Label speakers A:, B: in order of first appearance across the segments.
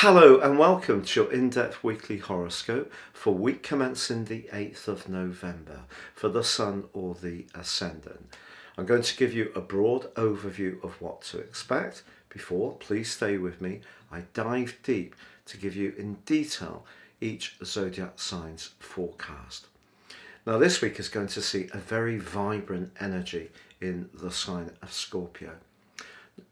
A: Hello and welcome to your in-depth weekly horoscope for week commencing the 8th of November for the Sun or the Ascendant. I'm going to give you a broad overview of what to expect. Before, please stay with me. I dive deep to give you in detail each zodiac sign's forecast. Now this week is going to see a very vibrant energy in the sign of Scorpio.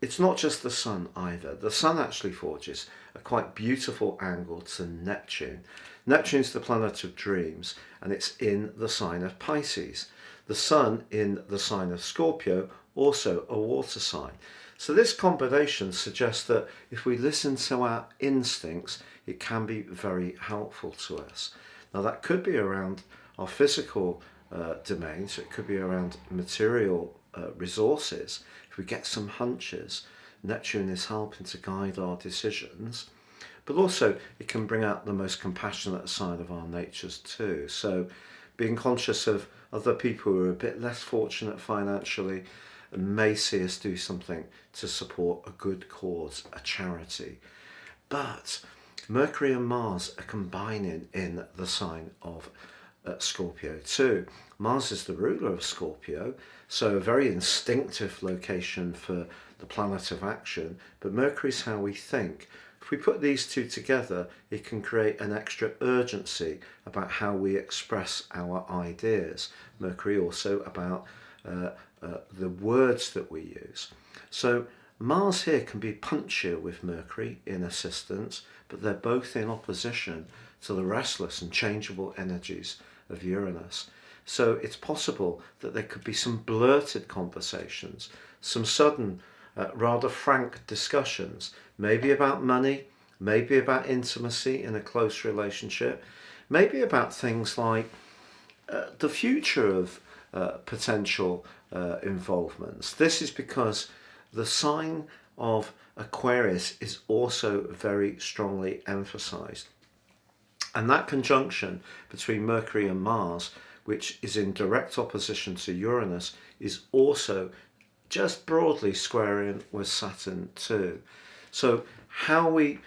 A: It's not just the Sun either. The Sun actually forges a quite beautiful angle to Neptune. Neptune's the planet of dreams and it's in the sign of Pisces. The Sun in the sign of Scorpio, also a water sign. So this combination suggests that if we listen to our instincts, it can be very helpful to us. Now that could be around our physical domain, so it could be around material resources. If we get some hunches, Neptune is helping to guide our decisions, but also it can bring out the most compassionate side of our natures too. So being conscious of other people who are a bit less fortunate financially may see us do something to support a good cause, a charity. But Mercury and Mars are combining in the sign of Scorpio too. Mars is the ruler of Scorpio, so a very instinctive location for the planet of action, but Mercury is how we think. If we put these two together, it can create an extra urgency about how we express our ideas. Mercury also about the words that we use. So Mars here can be punchier with Mercury in assistance, but they're both in opposition to the restless and changeable energies of Uranus. So it's possible that there could be some blurted conversations, some sudden, rather frank discussions, maybe about money, maybe about intimacy in a close relationship, maybe about things like the future of potential involvements. This is because the sign of Aquarius is also very strongly emphasized. And that conjunction between Mercury and Mars, which is in direct opposition to Uranus, is also just broadly squaring with Saturn too. So how we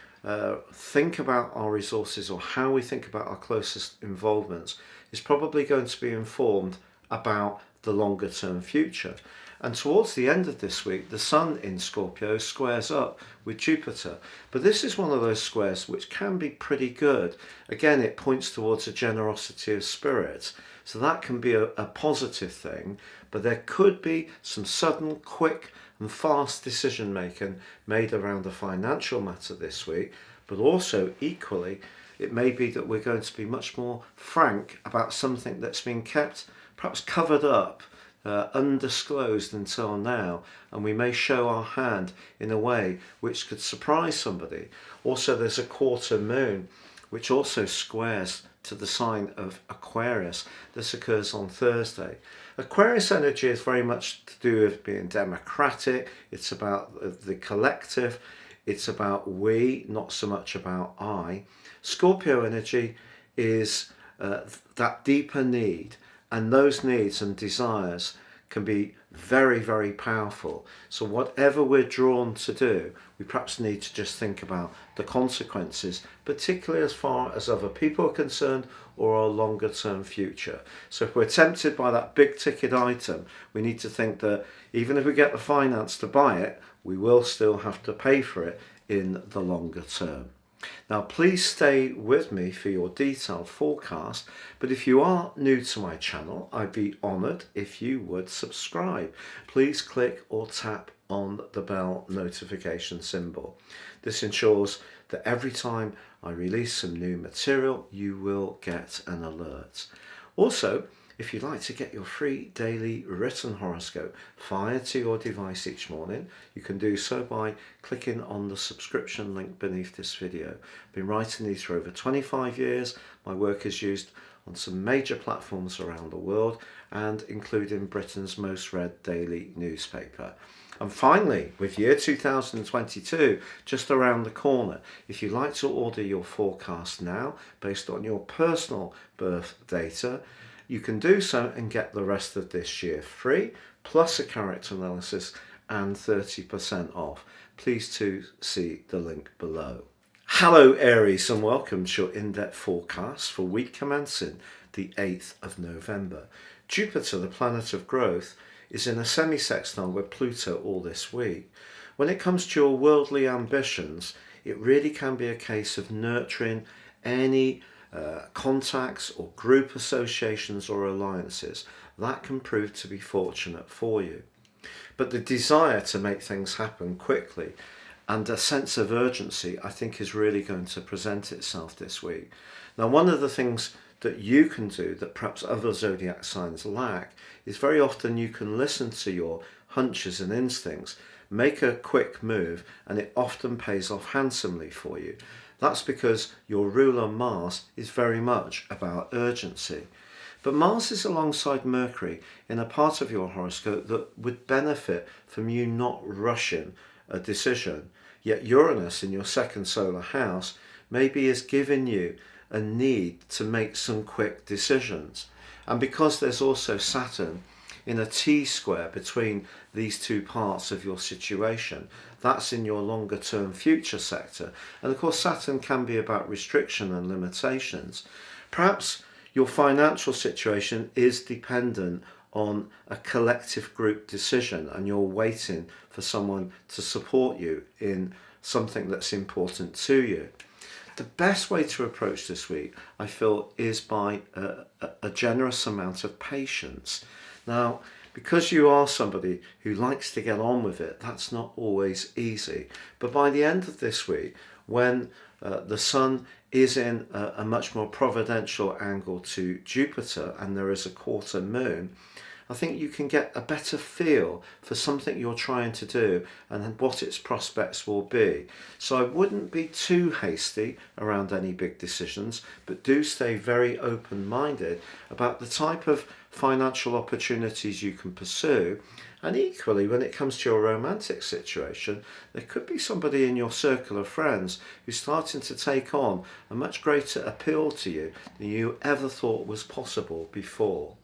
A: think about our resources or how we think about our closest involvements is probably going to be informed about the longer term future. And towards the end of this week, the Sun in Scorpio squares up with Jupiter. But this is one of those squares which can be pretty good. Again, it points towards a generosity of spirit. So that can be a positive thing. But there could be some sudden, quick and fast decision making made around a financial matter this week. But also, equally, it may be that we're going to be much more frank about something that's been kept, perhaps covered up, undisclosed until now, and we may show our hand in a way which could surprise somebody. Also, there's a quarter moon which also squares to the sign of Aquarius. This occurs on Thursday. Aquarius energy is very much to do with being democratic. It's about the collective. It's about we, not so much about I. Scorpio energy is that deeper need. And those needs and desires can be very, very powerful. So whatever we're drawn to do, we perhaps need to just think about the consequences, particularly as far as other people are concerned or our longer term future. So if we're tempted by that big ticket item, we need to think that even if we get the finance to buy it, we will still have to pay for it in the longer term. Now please stay with me for your detailed forecast, but if you are new to my channel, I'd be honoured if you would subscribe. Please click or tap on the bell notification symbol. This ensures that every time I release some new material, you will get an alert. Also, if you'd like to get your free daily written horoscope fired to your device each morning, you can do so by clicking on the subscription link beneath this video. I've been writing these for over 25 years. My work is used on some major platforms around the world and including Britain's most read daily newspaper. And finally, with year 2022 just around the corner, if you'd like to order your forecast now based on your personal birth data, you can do so and get the rest of this year free, plus a character analysis and 30% off. Please do see the link below. Hello Aries and welcome to your in-depth forecast for week commencing the 8th of November. Jupiter, the planet of growth, is in a semi-sextile with Pluto all this week. When it comes to your worldly ambitions, it really can be a case of nurturing any contacts or group associations or alliances. That can prove to be fortunate for you. But the desire to make things happen quickly and a sense of urgency, I think, is really going to present itself this week. Now, one of the things that you can do that perhaps other zodiac signs lack is very often you can listen to your hunches and instincts, make a quick move, and it often pays off handsomely for you. That's because your ruler Mars is very much about urgency. But Mars is alongside Mercury in a part of your horoscope that would benefit from you not rushing a decision. Yet Uranus in your second solar house maybe is giving you a need to make some quick decisions. And because there's also Saturn in a T-square between these two parts of your situation, that's in your longer term future sector. And of course Saturn can be about restriction and limitations. Perhaps your financial situation is dependent on a collective group decision and you're waiting for someone to support you in something that's important to you. The best way to approach this week, I feel, is by a generous amount of patience. Now, because you are somebody who likes to get on with it, that's not always easy. But by the end of this week, when the Sun is in a much more providential angle to Jupiter and there is a quarter moon, I think you can get a better feel for something you're trying to do and what its prospects will be. So I wouldn't be too hasty around any big decisions, but do stay very open-minded about the type of financial opportunities you can pursue. And equally, when it comes to your romantic situation, there could be somebody in your circle of friends who's starting to take on a much greater appeal to you than you ever thought was possible before.